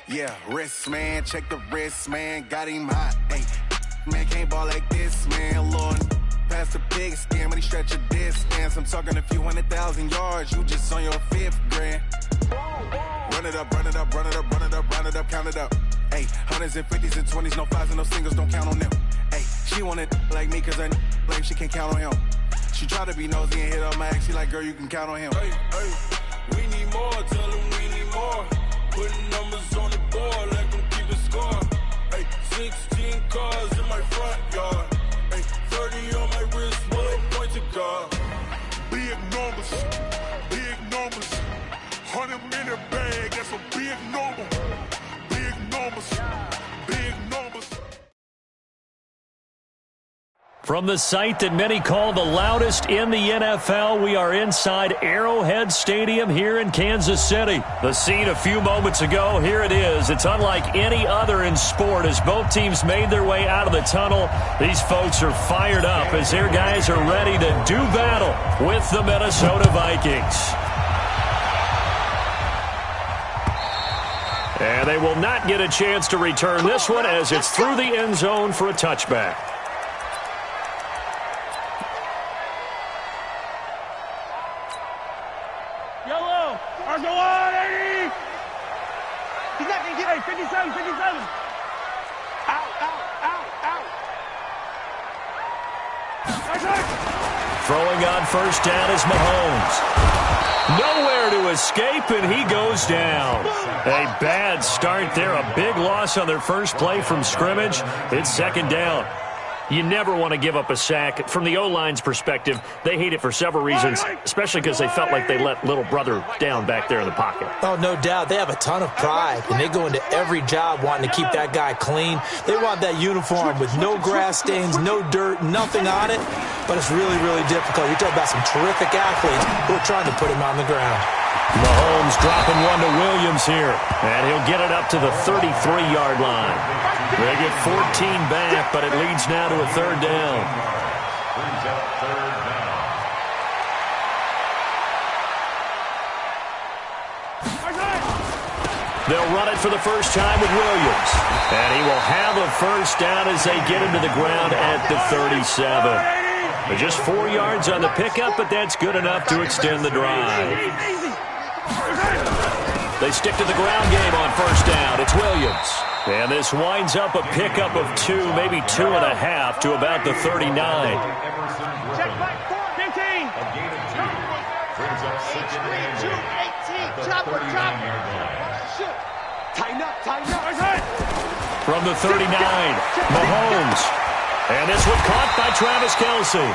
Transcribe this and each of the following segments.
Yeah, wrist, man, check the wrist, man, got him hot, ayy. Man, can't ball like this, man, Lord. Past the pig skin when he stretch a distance. I'm talking a few 100,000 yards, you just on your 5th grand. Run it up, run it up, run it up, run it up, run it up, count it up. Ayy, hundreds and 50s and 20s, no 5s and no singles, don't count on them. Ayy, she want it like me cause her blame, she can't count on him. She try to be nosy and hit up my ex, she like, girl, you can count on him. Hey, we need more, tell them we need more. Putting numbers on the board, let them keep it score. Hey, 16 cars in my front yard. Hey, 30 on my wrist, one point to God. Big numbers, 100-minute bag, that's a big number. Big numbers, big numbers. From the site that many call the loudest in the NFL, we are inside Arrowhead Stadium here in Kansas City. The scene a few moments ago, here it is. It's unlike any other in sport as both teams made their way out of the tunnel. These folks are fired up as their guys are ready to do battle with the Minnesota Vikings. And they will not get a chance to return this one as it's through the end zone for a touchback. He's not going to get it. 57, 57. Out. Throwing on first down is Mahomes. Nowhere to escape, and he goes down. A bad start there. A big loss on their first play from scrimmage. It's second down. You never want to give up a sack. From the O-line's perspective, they hate it for several reasons, especially because they felt like they let little brother down back there in the pocket. Oh, no doubt. They have a ton of pride, and they go into every job wanting to keep that guy clean. They want that uniform with no grass stains, no dirt, nothing on it, but it's really, really difficult. You're talking about some terrific athletes who are trying to put him on the ground. Mahomes dropping one to Williams here, and he'll get it up to the 33-yard line. They get 14 back, but it leads now to a third down. They'll run it for the first time with Williams, and he will have a first down as they get him to the ground at the 37. Just 4 yards on the pickup, but that's good enough to extend the drive. They stick to the ground game on first down. It's Williams. And this winds up a pickup of 2, maybe 2.5 to about the 39. Check back, 15. Brings up 18. Chop. Shoot. Tighten up. From the 39, Mahomes. And this one caught by Travis Kelce.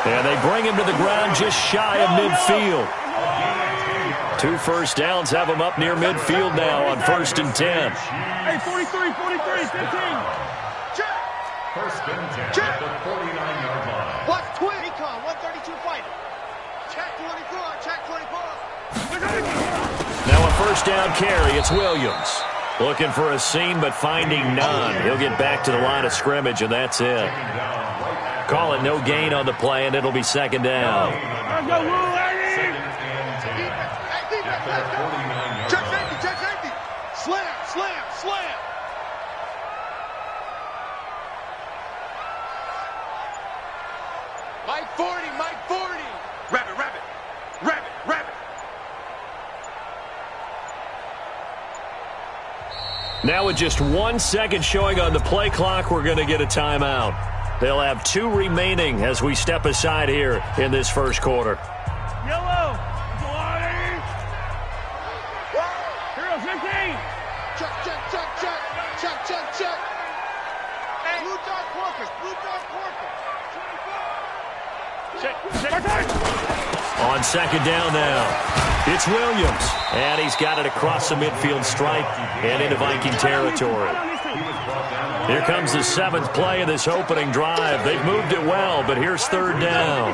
And they bring him to the ground just shy of midfield. 2 first downs have him up near midfield now on 1st and 10. Hey, 43, 15. Check. First and 10 at the 49-yard line. What's twin? Recon, 132 fighter. Check 24. Now a first down carry. It's Williams. Looking for a seam, but finding none. He'll get back to the line of scrimmage, and that's it. Call it no gain on the play, and it'll be second down. Let's go, Lou, lady. Check safety. Slam. Mike 40. Rabbit. Now with just 1 second showing on the play clock, we're going to get a timeout. They'll have 2 remaining as we step aside here in this first quarter. Yellow. Hero 15. Check. Hey. Blue dark workers. Check. On second down now, it's Williams. And he's got it across the midfield stripe and into Viking territory. Here comes the 7th play of this opening drive. They've moved it well, but here's third down.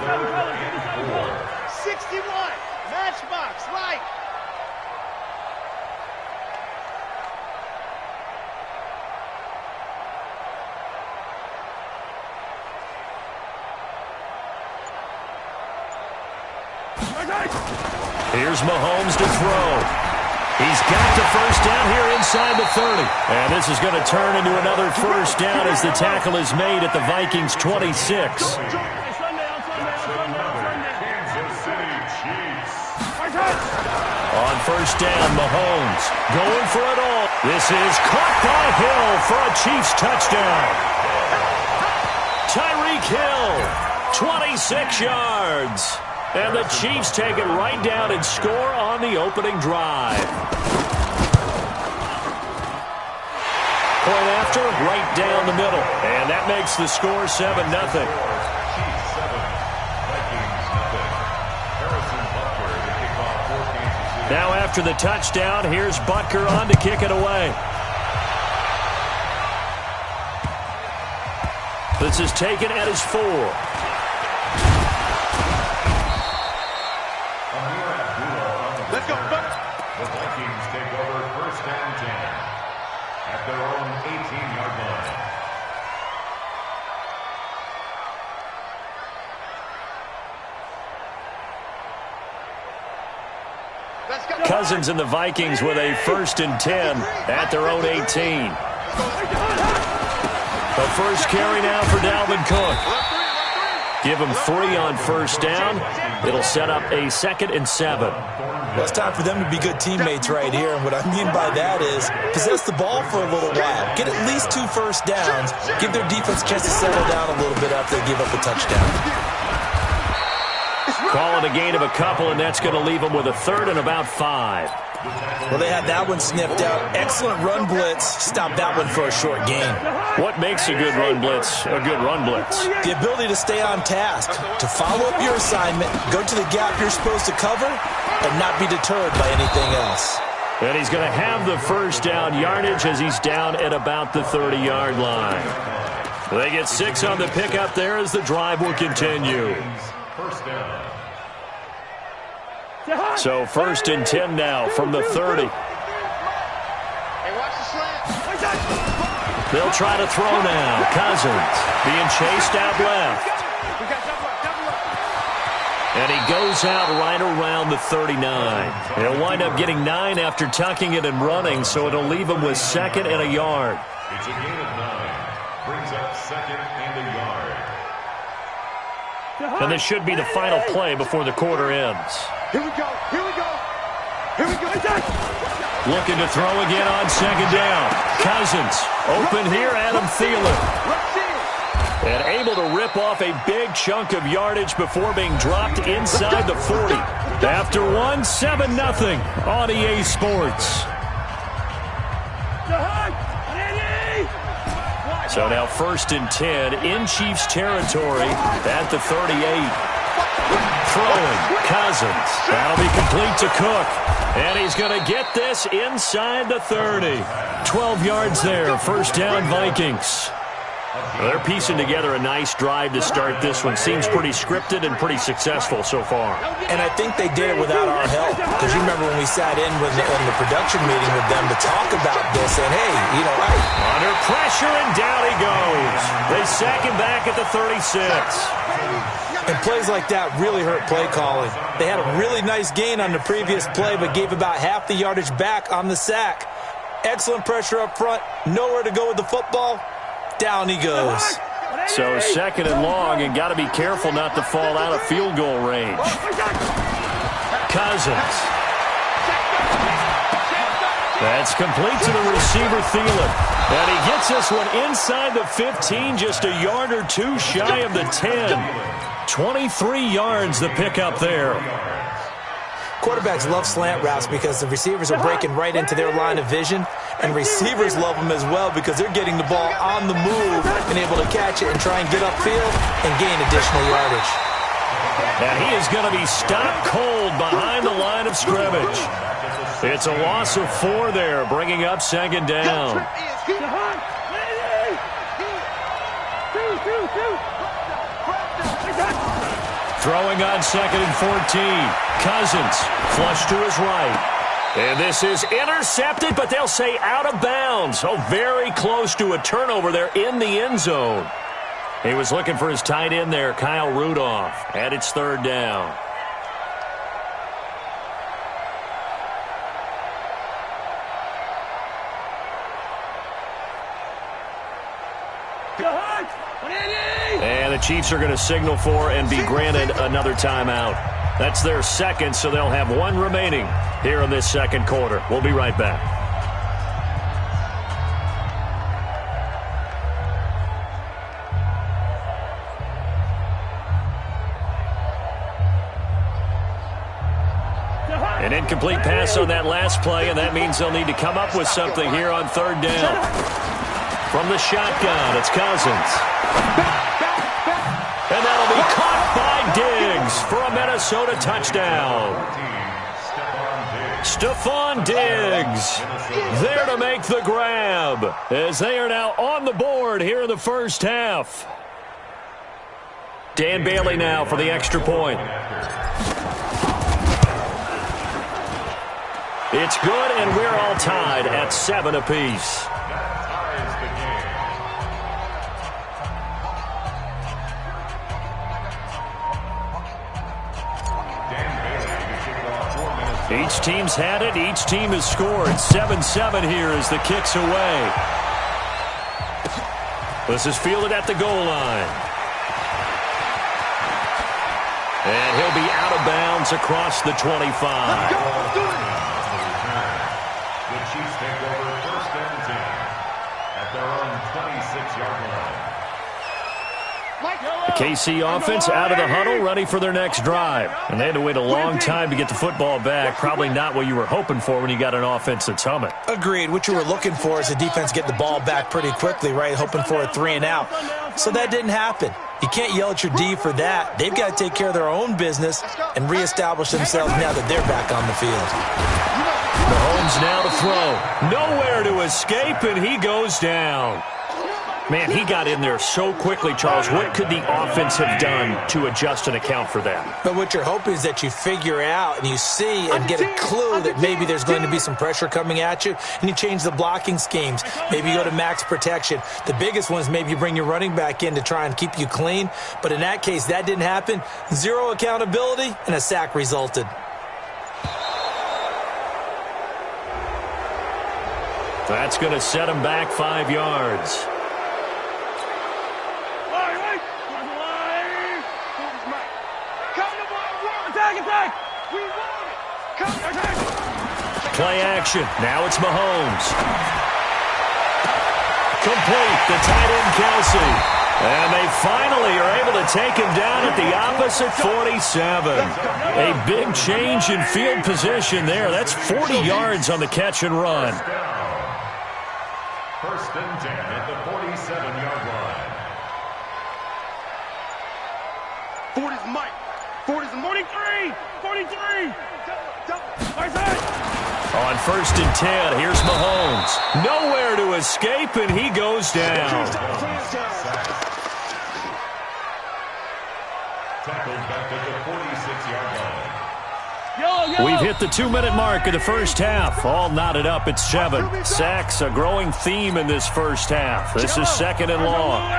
61. Matchbox, right. Here's Mahomes to throw. He's got the first down here inside the 30. And this is going to turn into another first down as the tackle is made at the Vikings' 26. On first down, Mahomes going for it all. This is caught by Hill for a Chiefs touchdown. Tyreek Hill, 26 yards. And the Chiefs take it right down and score on the opening drive. Point after, right down the middle. And that makes the score 7-0. Now after the touchdown, here's Butker on to kick it away. This is taken at his 4. Let's go. The Vikings take over first down 10 at their own 18-yard line. Cousins and the Vikings with a 1st and 10 at their own 18. The first carry now for Dalvin Cook. Give him 3 on first down. It'll set up a 2nd and 7. Well, it's time for them to be good teammates right here. And what I mean by that is possess the ball for a little while. Get at least 2 first downs. Give their defense a chance to settle down a little bit after they give up a touchdown. Call it a gain of a couple, and that's going to leave them with a 3rd and about 5. Well, they had that one sniffed out. Excellent run blitz. Stop that one for a short gain. What makes a good run blitz a good run blitz? The ability to stay on task, to follow up your assignment, go to the gap you're supposed to cover, and not be deterred by anything else. And he's going to have the first down yardage as he's down at about the 30-yard line. They get 6 on the pickup there as the drive will continue. First down. So 1st and 10 now from the 30. They'll try to throw now. Cousins being chased out left. And he goes out right around the 39. He'll wind up getting 9 after tucking it and running, so it'll leave him with 2nd and a yard. It's a gain of 9. Brings up 2nd and a yard. And this should be the final play before the quarter ends. Here we go. Here we go. Here we go. Looking to throw again on 2nd down. Cousins open here, Adam Thielen. And able to rip off a big chunk of yardage before being dropped inside the 40. After 1, 7-0 on EA Sports. So now 1st and 10 in Chiefs territory at the 38. Throwing, Cousins. That'll be complete to Cook. And he's going to get this inside the 30. 12 yards there, first down Vikings. They're piecing together a nice drive to start this one. Seems pretty scripted and pretty successful so far. And I think they did it without our help. Because you remember when we sat in with the production meeting with them to talk about this. And, hey, you know, under pressure, and down he goes. They sack him back at the 36. And plays like that really hurt play calling. They had a really nice gain on the previous play, but gave about half the yardage back on the sack. Excellent pressure up front. Nowhere to go with the football. Down he goes. So 2nd and long, and got to be careful not to fall out of field goal range. Cousins. That's complete to the receiver, Thielen. And he gets this one inside the 15, just a yard or 2 shy of the 10. 23 yards the pickup there. Quarterbacks love slant routes because the receivers are breaking right into their line of vision, and receivers love them as well because they're getting the ball on the move and able to catch it and try and get upfield and gain additional yardage. And he is going to be stopped cold behind the line of scrimmage. It's a loss of 4 there, bringing up 2nd down. Throwing on 2nd and 14. Cousins flush to his right. And this is intercepted, but they'll say out of bounds. Oh, very close to a turnover there in the end zone. He was looking for his tight end there, Kyle Rudolph. And it's 3rd down. And the Chiefs are going to signal for and be granted another timeout. That's their second, so they'll have one remaining here in this second quarter. We'll be right back. An incomplete pass on that last play, and that means they'll need to come up with something here on third down. From the shotgun, it's Cousins. And that'll be caught by Diggs for a Minnesota touchdown. Stephon Diggs there to make the grab as they are now on the board here in the first half. Dan Bailey now for the extra point. It's good, and we're all tied at 7 apiece. Each team's had it. Each team has scored. 7-7 here as the kick's away. This is fielded at the goal line. And he'll be out of bounds across the 25. Let's go. Let's do it. The Chiefs take over first and 10 at their own 26-yard line. The KC offense out of the huddle, ready for their next drive. And they had to wait a long time to get the football back. Probably not what you were hoping for when you got an offense that's humming. Agreed. What you were looking for is the defense get the ball back pretty quickly, right? Hoping for a 3-and-out. So that didn't happen. You can't yell at your D for that. They've got to take care of their own business and reestablish themselves now that they're back on the field. Mahomes now to throw. Nowhere to escape, and he goes down. Man, he got in there so quickly, Charles. What could the offense have done to adjust and account for that? But what you're hoping is that you figure out and you see and get a clue that maybe there's going to be some pressure coming at you, and you change the blocking schemes. Maybe you go to max protection. The biggest one is maybe you bring your running back in to try and keep you clean. But in that case, that didn't happen. Zero accountability, and a sack resulted. That's going to set him back 5 yards. Play action. Now it's Mahomes. Complete. The tight end, Kelsey. And they finally are able to take him down at the opposite 47. A big change in field position there. That's 40 yards on the catch and run. First and 10 at the 47-yard line. 40's Mike. 40's 43. 43. On first and 10, here's Mahomes. Nowhere to escape, and he goes down. Tackled back at the 46-yard line. We've hit the 2-minute mark of the first half. All knotted up at 7. Sacks, a growing theme in this first half. This is second and long.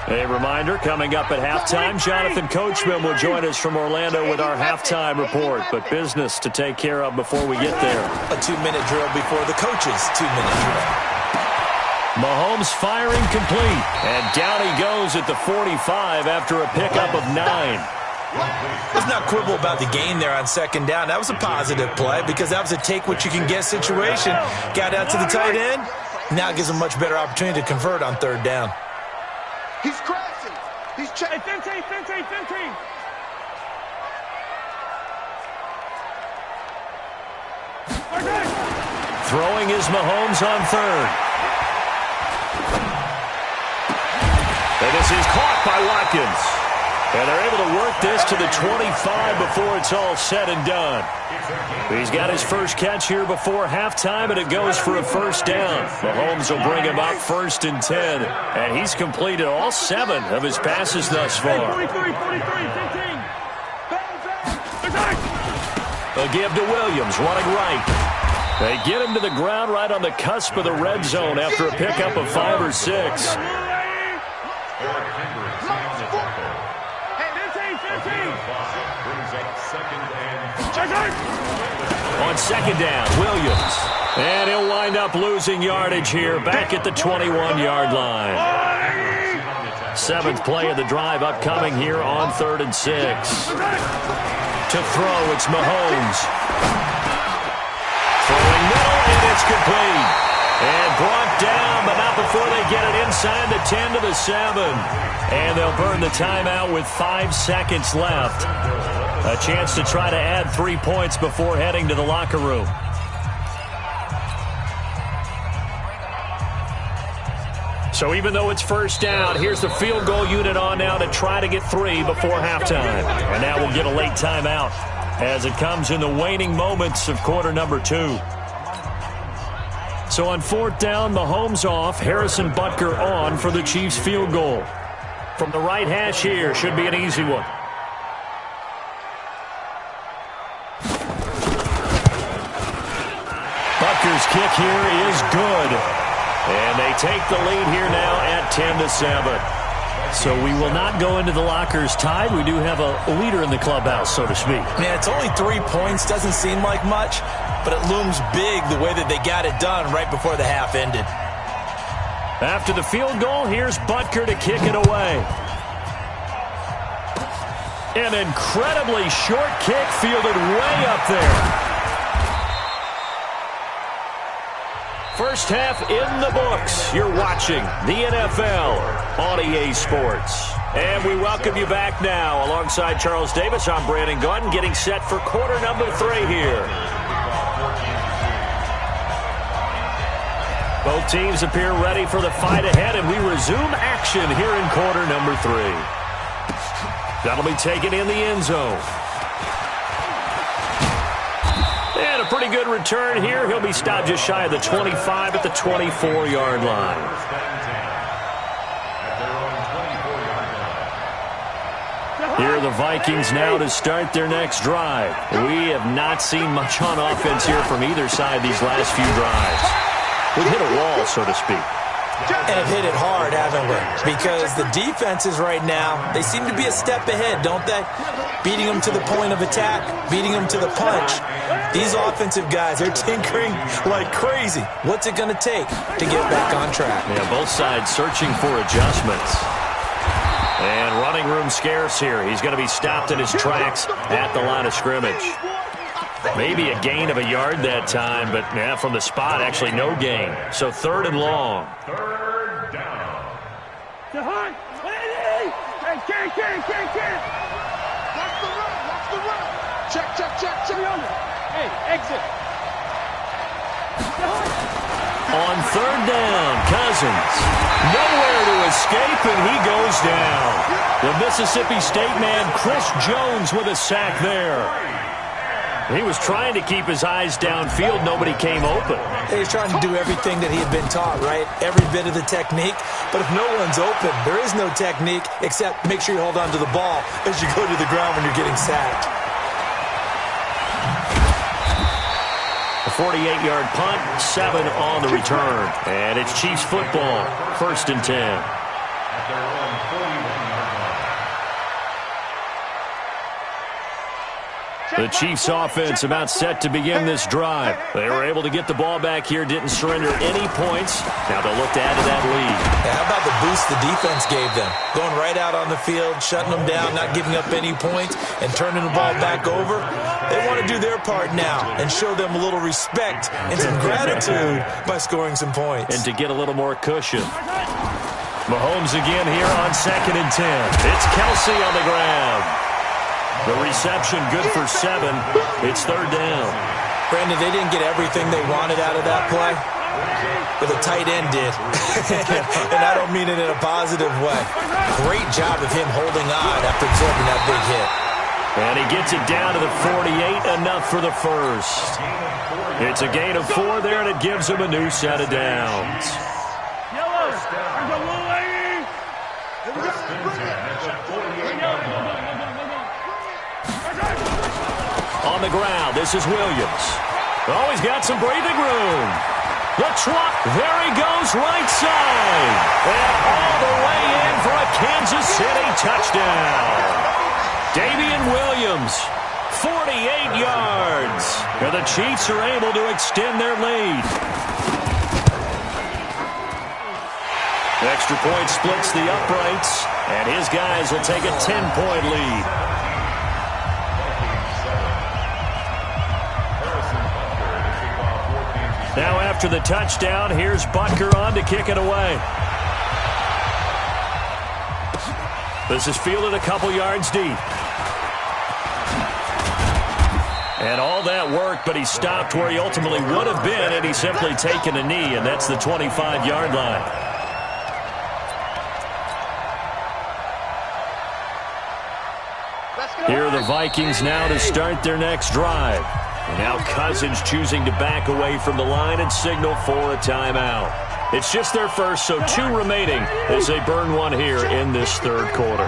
A reminder, coming up at halftime, Jonathan Coachman will join us from Orlando with our halftime report. But business to take care of before we get there. A 2-minute drill before the coach's 2-minute drill. Mahomes firing complete. And down he goes at the 45 after a pickup of 9. Let's not quibble about the gain there on second down. That was a positive play because that was a take-what-you-can-get situation. Got out to the tight end. Now it gives him a much better opportunity to convert on third down. He's crashing. He's checking. 15. Throwing is Mahomes on third. And this is caught by Watkins. And they're able to work this to the 25 before it's all said and done. He's got his first catch here before halftime, and it goes for a first down. Mahomes will bring him up first and 10, and he's completed all 7 of his passes thus far. 43, 15. A give to Williams, running right. They get him to the ground right on the cusp of the red zone after a pickup of 5 or 6. On second down, Williams. And he'll wind up losing yardage here back at the 21-yard line. 7th play of the drive upcoming here on 3rd and 6. To throw, it's Mahomes. Throwing middle, and it's complete. And brought down, but not before they get it inside the 10 to the 7. And they'll burn the timeout with 5 seconds left. A chance to try to add 3 points before heading to the locker room. So even though it's first down, here's the field goal unit on now to try to get 3 before halftime. And now we'll get a late timeout as it comes in the waning moments of quarter number 2. So on 4th down, Mahomes off, Harrison Butker on for the Chiefs field goal. From the right hash here, should be an easy one. Butker's kick here is good. And they take the lead here now at 10 to 7. So we will not go into the lockers tied. We do have a leader in the clubhouse, so to speak. Man, it's only 3 points. Doesn't seem like much, but it looms big the way that they got it done right before the half ended. After the field goal, here's Butker to kick it away. An incredibly short kick fielded way up there. First half in the books. You're watching the NFL on EA Sports. And we welcome you back now. Alongside Charles Davis, I'm Brandon Gunn, getting set for quarter number 3 here. Both teams appear ready for the fight ahead, and we resume action here in quarter number 3. That'll be taken in the end zone. And a pretty good return here. He'll be stopped just shy of the 25 at the 24-yard line. Here are the Vikings now to start their next drive. We have not seen much on offense here from either side these last few drives. We've hit a wall, so to speak. And have hit it hard, haven't we? Because the defenses right now, they seem to be a step ahead, don't they? Beating them to the point of attack, beating them to the punch. These offensive guys, they're tinkering like crazy. What's it going to take to get back on track? Yeah, both sides searching for adjustments. And running room scarce here. He's going to be stopped in his tracks at the line of scrimmage. Maybe a gain of a yard that time, but yeah, from the spot, actually no gain. So 3rd and long. 3rd down. Watch the run. Check. Hey, exit. On 3rd down, Cousins. Nowhere to escape, and he goes down. The Mississippi State man, Chris Jones, with a sack there. He was trying to keep his eyes downfield. Nobody came open. He was trying to do everything that he had been taught, right? Every bit of the technique. But if no one's open, there is no technique except make sure you hold on to the ball as you go to the ground when you're getting sacked. A 48-yard punt, 7 on the return. And it's Chiefs football, 1st and 10. At their own 41-yard line. The Chiefs offense about set to begin this drive. They were able to get the ball back here, didn't surrender any points. Now they'll look to add to that lead. Yeah, how about the boost the defense gave them? Going right out on the field, shutting them down, not giving up any points, and turning the ball back over. They want to do their part now and show them a little respect and some gratitude by scoring some points. And to get a little more cushion. Mahomes again here on 2nd and 10. It's Kelsey on the ground. The reception good for 7. It's 3rd down. Brandon, they didn't get everything they wanted out of that play, but the tight end did. And I don't mean it in a positive way. Great job of him holding on after absorbing that big hit. And he gets it down to the 48, enough for the first. It's a gain of 4 there, and it gives him a new set of downs. On the ground, this is Williams. Oh, he's got some breathing room. The trot, there he goes, right side. And all the way in for a Kansas City touchdown. Damian Williams 48 yards. And the Chiefs are able to extend their lead. Extra point splits the uprights, and his guys will take a 10-point lead. Now after the touchdown, here's Butker on to kick it away. This is fielded a couple yards deep. And all that work, but he stopped where he ultimately would have been had he simply taken a knee, and that's the 25-yard line. Here are the Vikings now to start their next drive. And now Cousins choosing to back away from the line and signal for a timeout. It's just their first, so 2 remaining as they burn one here in this third quarter.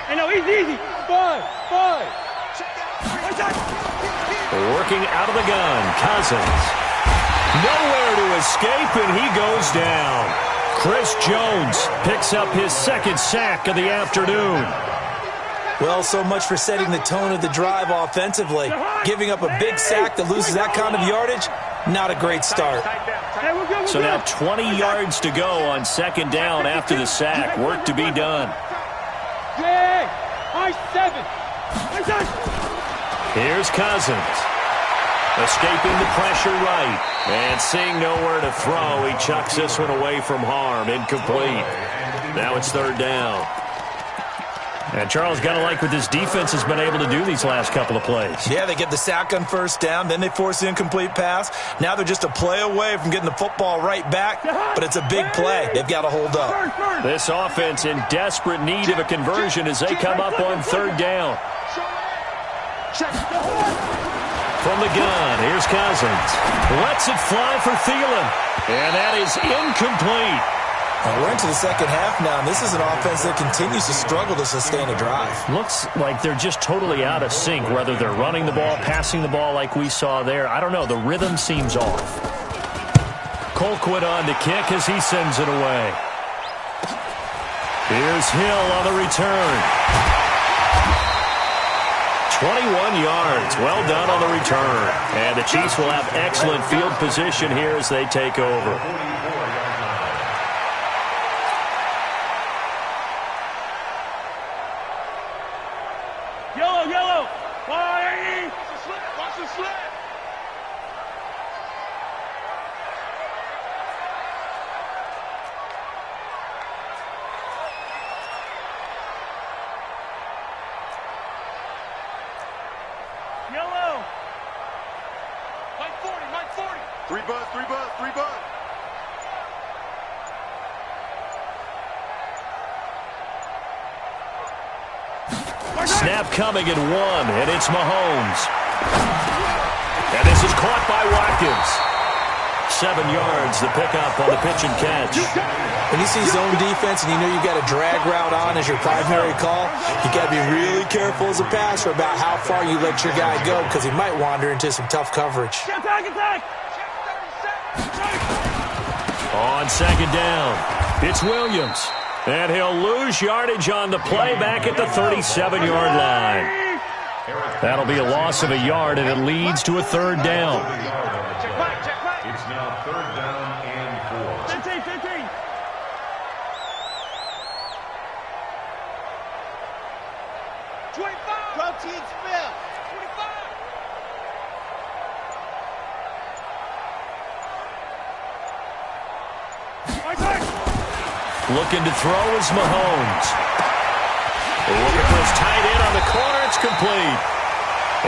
Hey, no, easy. 5. Working out of the gun, Cousins. Nowhere to escape, and he goes down. Chris Jones picks up his second sack of the afternoon. Well, so much for setting the tone of the drive offensively. Giving up a big sack that loses that kind of yardage, not a great start. So now 20 yards to go on second down after the sack. Work to be done. Here's Cousins. Escaping the pressure right. And seeing nowhere to throw, he chucks this one away from harm. Incomplete. Now it's third down. And Charles, got to like what this defense has been able to do these last couple of plays. Yeah, they get the sack on first down, then they force the incomplete pass. Now they're just a play away from getting the football right back, but it's a big play. They've got to hold up. This offense in desperate need of a conversion as they come up on third down. From the gun, here's Cousins. Lets it fly for Thielen. And that is incomplete. We're into the second half now, and this is an offense that continues to struggle to sustain a drive. Looks like they're just totally out of sync, whether they're running the ball, passing the ball like we saw there. I don't know. The rhythm seems off. Colquitt on to kick as he sends it away. Here's Hill on the return. 21 yards. Well done on the return. And the Chiefs will have excellent field position here as they take over. Yellow. Watch the slip. Yellow. Mike 40. 3 bud. Snap coming at 1, and it's Mahomes. And this is caught by Watkins. 7 yards, the pickup on the pitch and catch. When you see zone defense and you know you've got a drag route on as your primary call, you got to be really careful as a passer about how far you let your guy go because he might wander into some tough coverage. Attack. On second down, it's Williams. And he'll lose yardage on the play back at the 37-yard line. That'll be a loss of a yard, and it leads to a third down. It's now third down and 4. 15. 25. Go team spell. 25. Looking to throw is Mahomes. Looking for his tight end on the corner. It's complete.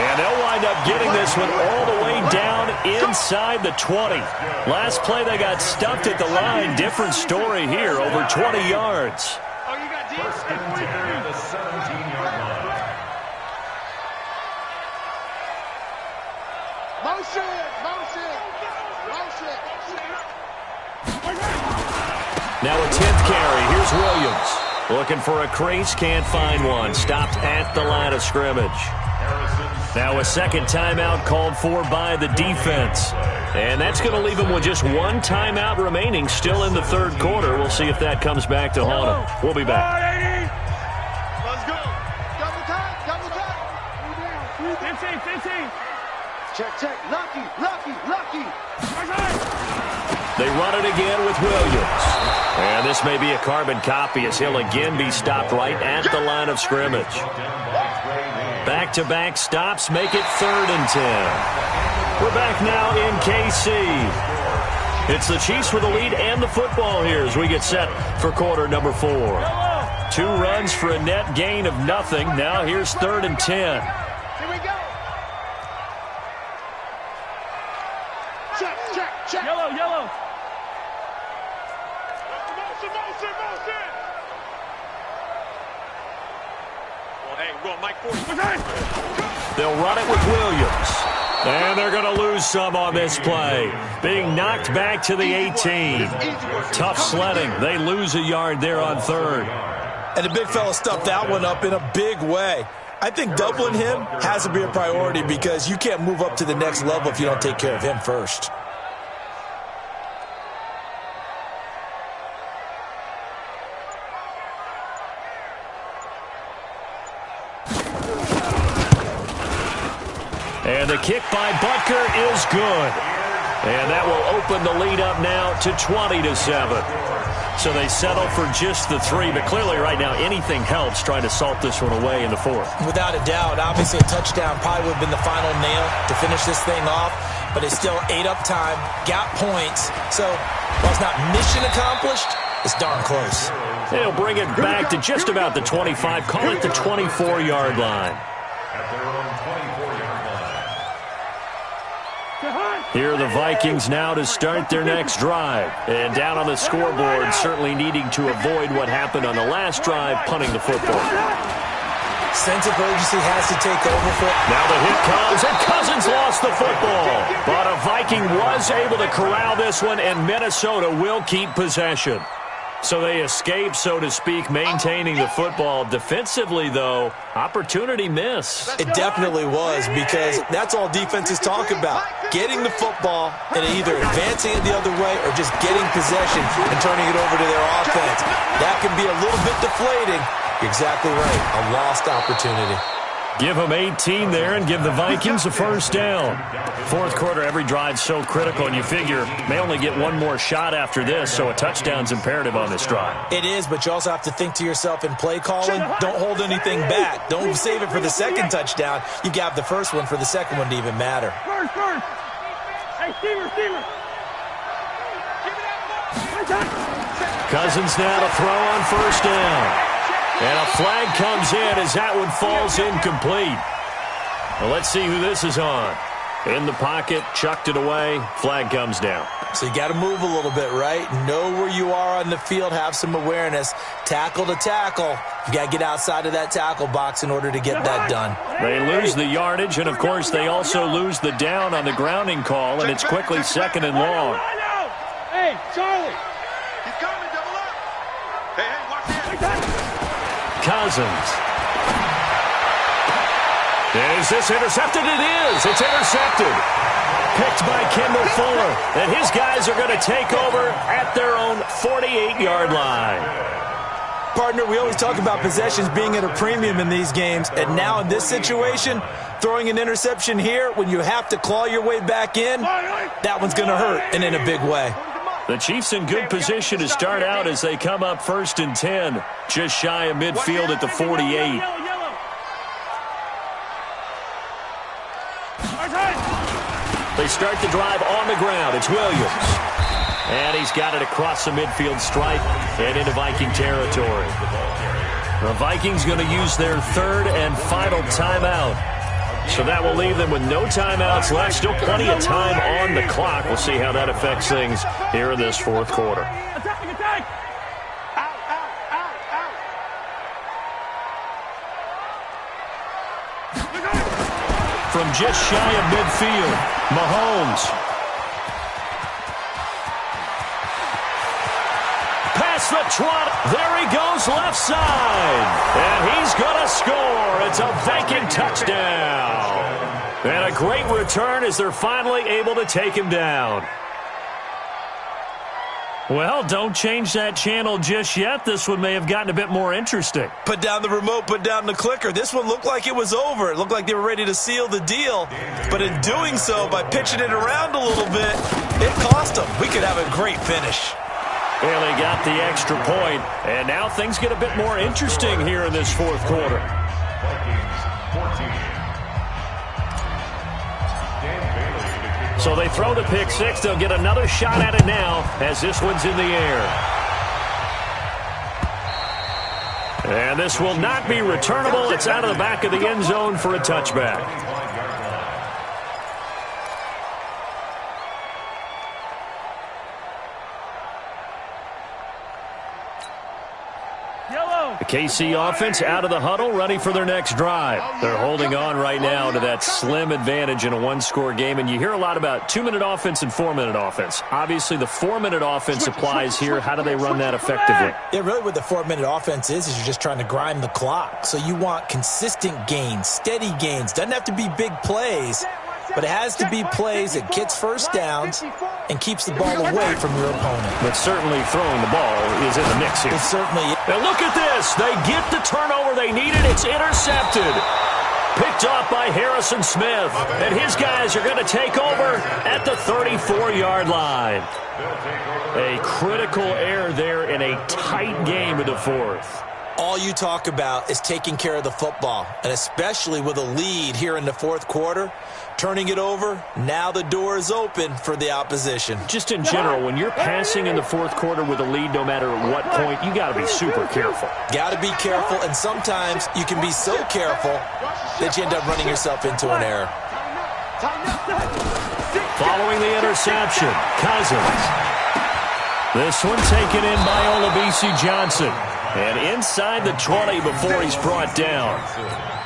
And they'll wind up getting this one all the way down inside the 20. Last play they got stuffed at the line. Different story here, over 20 yards. Oh, you got First and 10 at the 17-yard line. Now a 10th carry. Here's Williams. Looking for a crease. Can't find one. Stopped at the line of scrimmage. Now a second timeout called for by the defense. And that's going to leave him with just one timeout remaining still in the third quarter. We'll see if that comes back to haunt him. We'll be back. Let's go. Double time. Check, check. Lucky. They run it again with Williams. And this may be a carbon copy as he'll again be stopped right at the line of scrimmage. Back-to-back stops make it 3rd and 10. We're back now in KC. It's the Chiefs with the lead and the football here as we get set for quarter number 4. 2 runs for a net gain of nothing. Now here's 3rd and 10. Here we go. Check. Yellow. Motion. Well, hey, we're going Mike 40. They'll run it with Williams. And they're going to lose some on this play. Being knocked back to the 18. Tough sledding. They lose a yard there on 3rd. And the big fella stuffed that one up in a big way. I think doubling him has to be a priority because you can't move up to the next level if you don't take care of him first. And the kick by Butker is good. And that will open the lead up now to 20-7. So they settle for just the 3, but clearly right now anything helps trying to salt this one away in the 4th. Without a doubt, obviously a touchdown probably would have been the final nail to finish this thing off, but it's still ate up time, got points. So while it's not mission accomplished, it's darn close. They'll bring it back to just about the 25, call it the 24-yard line. At their own 24-yard line. Here are the Vikings now to start their next drive. And down on the scoreboard, certainly needing to avoid what happened on the last drive, punting the football. Sense of urgency has to take over for it. Now the hit comes, and Cousins lost the football. But a Viking was able to corral this one, and Minnesota will keep possession. So they escape, so to speak, maintaining the football. Defensively, though, opportunity miss. It definitely was, because that's all defenses talk about. Getting the football and either advancing it the other way or just getting possession and turning it over to their offense. That can be a little bit deflating. You're exactly right. A lost opportunity. Give them 18 there and give the Vikings a first down. 4th quarter, every drive so critical, and you figure may only get one more shot after this, so a touchdown's imperative on this drive. It is, but you also have to think to yourself in play calling, don't hold anything back. Don't save it for the second touchdown. You got the first one for the second one to even matter. First. Hey, receiver. Cousins now to throw on first down. And a flag comes in as that one falls incomplete. Well, let's see who this is on. In the pocket, chucked it away, flag comes down. So you got to move a little bit, right? Know where you are on the field, have some awareness. Tackle to tackle. You got to get outside of that tackle box in order to get that done. They lose the yardage, and of course they also lose the down on the grounding call, and it's quickly 2nd and long. Hey, Charlie. He's coming, double up. Hey, watch this. Cousins. Is this intercepted? It is. It's intercepted. Picked by Kendall Fuller. And his guys are going to take over at their own 48-yard line. Partner, we always talk about possessions being at a premium in these games. And now in this situation, throwing an interception here when you have to claw your way back in, that one's going to hurt, and in a big way. The Chiefs in good position to start out as they come up 1st and 10, just shy of midfield at the 48. They start the drive on the ground. It's Williams. And he's got it across the midfield stripe and into Viking territory. The Vikings going to use their 3rd and final timeout. So that will leave them with no timeouts left. Still plenty of time on the clock. We'll see how that affects things here in this 4th quarter. Attack! From just shy of midfield, Mahomes. Past the trot. There he goes left side. And he's going to score. It's a Viking touchdown. And a great return as they're finally able to take him down. Well, don't change that channel just yet. This one may have gotten a bit more interesting. Put down the remote, put down the clicker. This one looked like it was over. It looked like they were ready to seal the deal. But in doing so, by pitching it around a little bit, it cost them. We could have a great finish. Bailey got the extra point, and now things get a bit more interesting here in this fourth quarter. So they throw the pick six. They'll get another shot at it now as this one's in the air. And this will not be returnable. It's out of the back of the end zone for a touchback. The KC offense out of the huddle, ready for their next drive. They're holding on right now to that slim advantage in a one-score game, and you hear a lot about 2-minute offense and 4-minute offense. Obviously, the 4-minute offense applies here. How do they run that effectively? Yeah, really what the 4-minute offense is you're just trying to grind the clock. So you want consistent gains, steady gains. Doesn't have to be big plays, but it has to be plays that gets first downs and keeps the ball away from your opponent. But certainly throwing the ball is in the mix here. It certainly is. Now look at this. They get the turnover they needed. It's intercepted. Picked off by Harrison Smith. And his guys are going to take over at the 34-yard line. A critical error there in a tight game in the fourth. All you talk about is taking care of the football, and especially with a lead here in the fourth quarter, turning it over, now the door is open for the opposition. Just in general, when you're passing in the fourth quarter with a lead, no matter at what point, you got to be super careful. Got to be careful, and sometimes you can be so careful that you end up running yourself into an error. Following the interception, Cousins. This one taken in by Olabisi Johnson. And inside the 20 before he's brought down.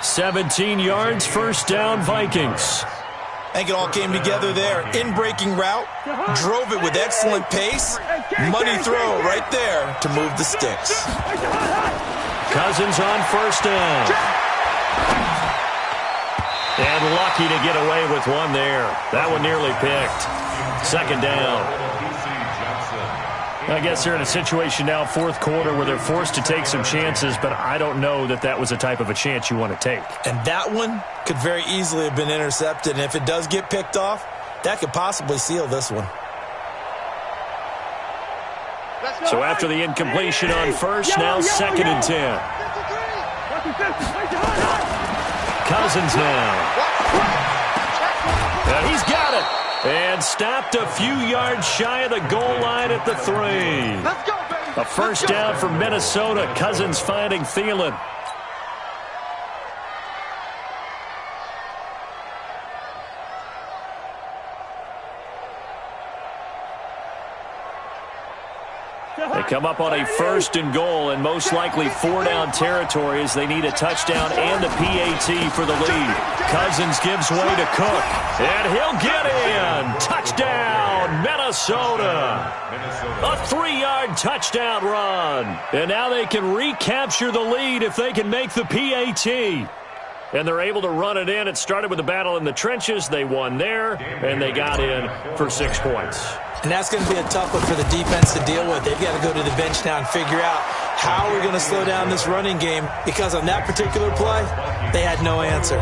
17 yards, first down, Vikings. I think it all came together there. In-breaking route, drove it with excellent pace. Money throw right there to move the sticks. Cousins on first down. And lucky to get away with one there. That one nearly picked. Second down. I guess they're in a situation now, fourth quarter, where they're forced to take some chances, but I don't know that that was the type of a chance you want to take. And that one could very easily have been intercepted, and if it does get picked off, that could possibly seal this one. So after the incompletion on first, now second and 10. Cousins now. And he's got it. And stopped a few yards shy of the goal line at the 3. A first down for Minnesota. Cousins finding Thielen. They come up on a first and goal and most likely four-down territory as they need a touchdown and a PAT for the lead. Cousins gives way to Cook, and he'll get in. Touchdown, Minnesota. A 3-yard touchdown run. And now they can recapture the lead if they can make the PAT. And they're able to run it in. It started with a battle in the trenches. They won there, and they got in for 6 points. And that's going to be a tough one for the defense to deal with. They've got to go to the bench now and figure out how we're going to slow down this running game, because on that particular play, they had no answer.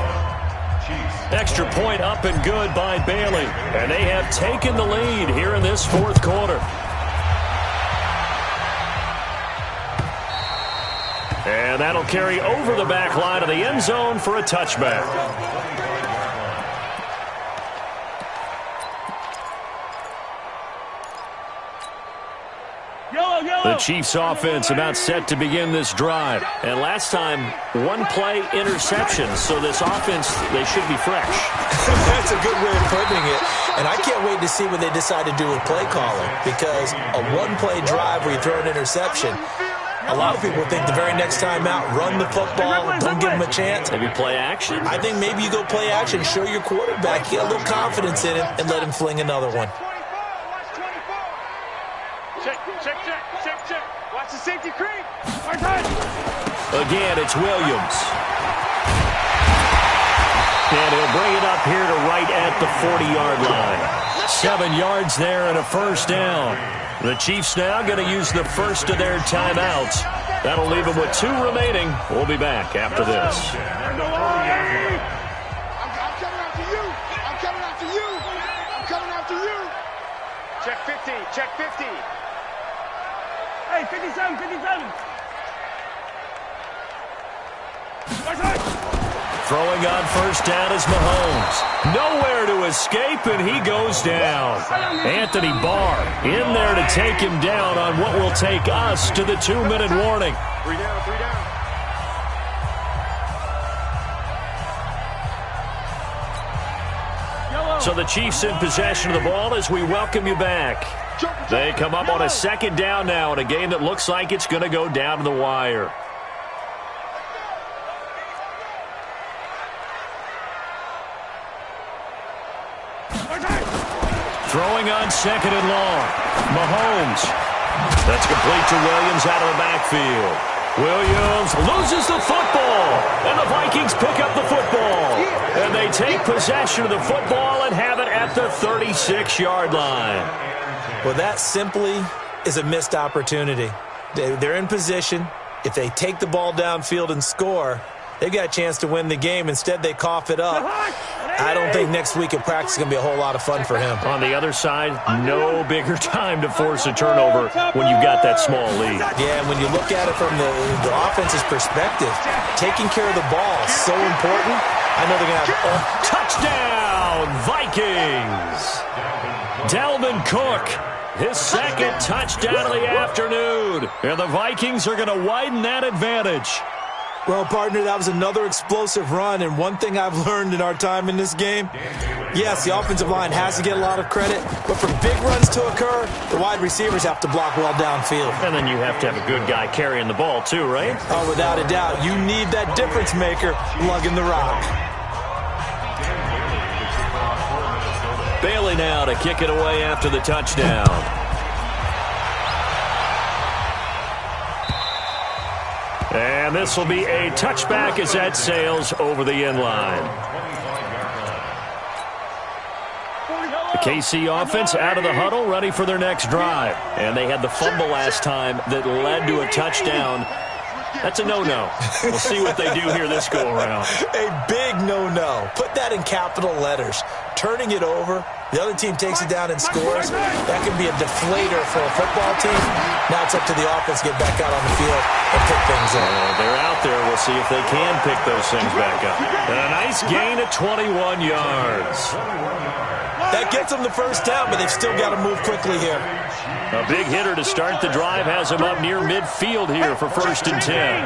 Extra point up and good by Bailey. And they have taken the lead here in this fourth quarter. And that'll carry over the back line of the end zone for a touchback. The Chiefs offense about set to begin this drive. And last time, one-play interception. So this offense, they should be fresh. That's a good way of putting it. And I can't wait to see what they decide to do with play calling, because a one-play drive where you throw an interception, a lot of people think the very next time out, run the football, don't give them a chance. Maybe play action? I think maybe you go play action, show your quarterback, get a little confidence in him, and let him fling another one. Check. Watch the safety creep. Again, it's Williams. And he'll bring it up here to right at the 40-yard line. 7 yards there and a first down. The Chiefs now going to use the first of their timeouts. That'll leave them with 2 remaining. We'll be back after this. I'm coming after you. I'm coming after you. I'm coming after you. Check 50. Check 50. Hey, 57, 57. Throwing on first down is Mahomes. Nowhere to escape, and he goes down. Anthony Barr in there to take him down on what will take us to the 2-minute warning. 3 down, 3 down. So the Chiefs in possession of the ball as we welcome you back. They come up on a 2nd down now in a game that looks like it's going to go down to the wire. Throwing on 2nd and long. Mahomes. That's complete to Williams out of the backfield. Williams loses the football. And the Vikings pick up the football. And they take possession of the football and have it at the 36-yard line. Well, that simply is a missed opportunity. They're in position. If they take the ball downfield and score, they've got a chance to win the game. Instead, they cough it up. I don't think next week in practice is going to be a whole lot of fun for him. On the other side, no bigger time to force a turnover when you've got that small lead. Yeah, and when you look at it from the offense's perspective, taking care of the ball is so important. I know they're going to have touchdown, Vikings! Dalvin Cook, his 2nd touchdown of the afternoon. And the Vikings are going to widen that advantage. Well, partner, that was another explosive run, and one thing I've learned in our time in this game, yes, the offensive line has to get a lot of credit, but for big runs to occur, the wide receivers have to block well downfield. And then you have to have a good guy carrying the ball too, right? Oh, without a doubt. You need that difference maker lugging the rock. Bailey now to kick it away after the touchdown. And this will be a touchback as that sails over the end line. The KC offense out of the huddle, ready for their next drive. And they had the fumble last time that led to a touchdown. That's a no-no. We'll see what they do here this go-around. A big no-no. Put that in capital letters. Turning it over, the other team takes it down and scores. That can be a deflator for a football team. Now it's up to the offense to get back out on the field and pick things up. They're out there. We'll see if they can pick those things back up. And a nice gain of 21 yards. That gets them the first down, but they've still got to move quickly here. A big hitter to start the drive has him up near midfield here for 1st and 10.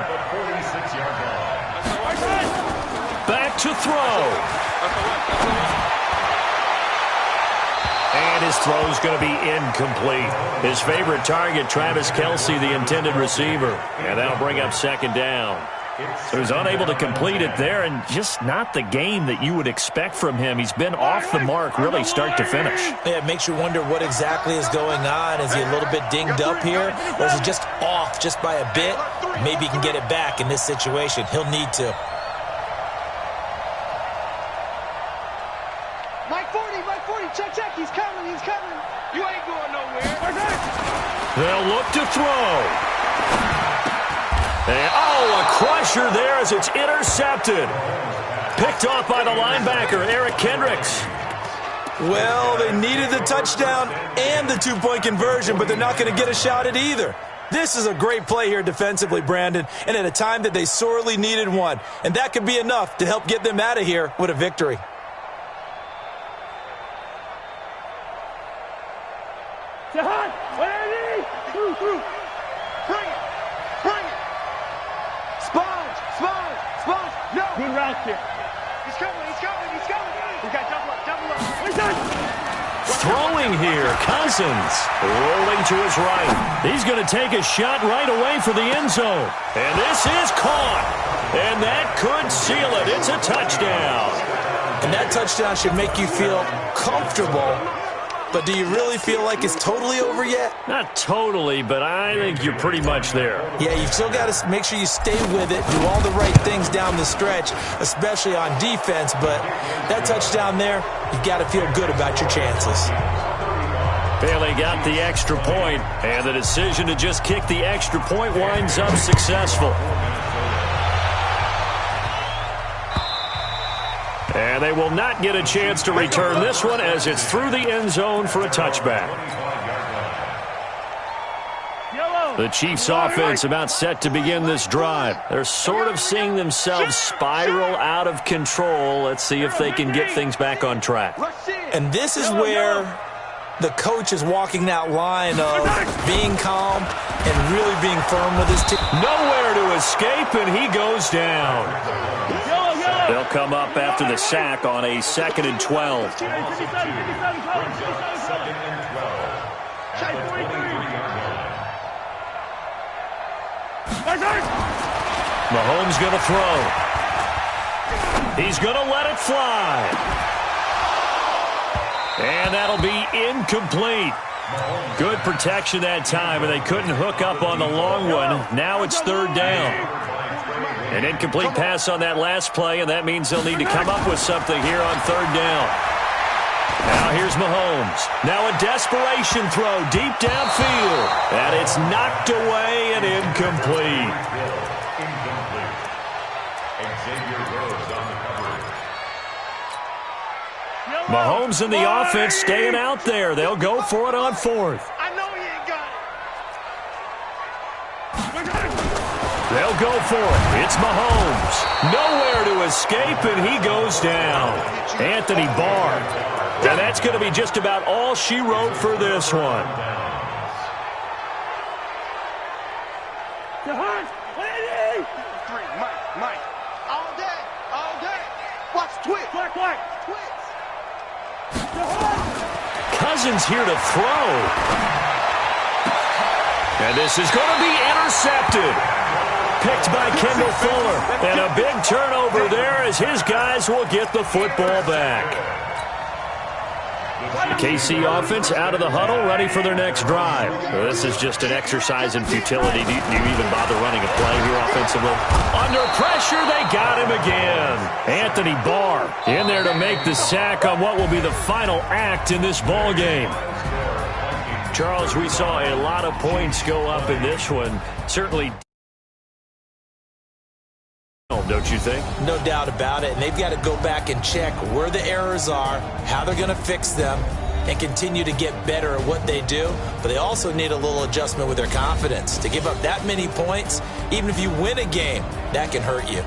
Back to throw. And his throw's going to be incomplete. His favorite target, Travis Kelce, the intended receiver. And that'll bring up 2nd down. So he's unable to complete it there, and just not the game that you would expect from him. He's been off the mark really start to finish. Yeah, it makes you wonder what exactly is going on. Is he a little bit dinged up here, or is he just off just by a bit? Maybe he can get it back in this situation. He'll need to. Mike 40, check, he's coming. You ain't going nowhere. They'll look to throw. And, a crusher there as it's intercepted. Picked off by the linebacker, Eric Kendricks. Well, they needed the touchdown and the 2-point conversion, but they're not going to get a shot at either. This is a great play here defensively, Brandon, and at a time that they sorely needed one. And that could be enough to help get them out of here with a victory. Jahan, what are these? Bring it. Sponge. No. Good route here. He's coming. He's got double up. He's done. Throwing here, Cousins. Rolling to his right. He's going to take a shot right away for the end zone. And this is caught. And that could seal it. It's a touchdown. And that touchdown should make you feel comfortable. But do you really feel like it's totally over yet? Not totally, but I think you're pretty much there. Yeah, you've still got to make sure you stay with it, do all the right things down the stretch, especially on defense. But that touchdown there, you've got to feel good about your chances. Well, they got the extra point, and the decision to just kick the extra point winds up successful. And they will not get a chance to return this one as it's through the end zone for a touchback. The Chiefs offense about set to begin this drive. They're sort of seeing themselves spiral out of control. Let's see if they can get things back on track. And this is where the coach is walking that line of being calm and really being firm with his team. Nowhere to escape, and he goes down. They'll come up after the sack on a 2nd and 12. Mahomes going to throw. He's going to let it fly. And that'll be incomplete. Good protection that time, and they couldn't hook up on the long one. Now it's 3rd down. An incomplete pass on that last play, and that means they'll need to come up with something here on 3rd down. Now here's Mahomes. Now a desperation throw deep downfield. And it's knocked away and incomplete. Mahomes and the offense staying out there. They'll go for it on 4th. I know he ain't got it. They'll go for it. It's Mahomes. Nowhere to escape, and he goes down. Anthony Barr. And that's going to be just about all she wrote for this one. Mike. All day. Watch Twitch. Cousins here to throw. And this is going to be intercepted. Picked by Kendall Fuller. And a big turnover there as his guys will get the football back. The KC offense out of the huddle, ready for their next drive. Well, this is just an exercise in futility. Do you even bother running a play here offensively? Under pressure, they got him again. Anthony Barr in there to make the sack on what will be the final act in this ball game. Charles, we saw a lot of points go up in this one. Certainly, don't you think? No doubt about it. And they've got to go back and check where the errors are, how they're going to fix them, and continue to get better at what they do. But they also need a little adjustment with their confidence. To give up that many points, even if you win a game, that can hurt you.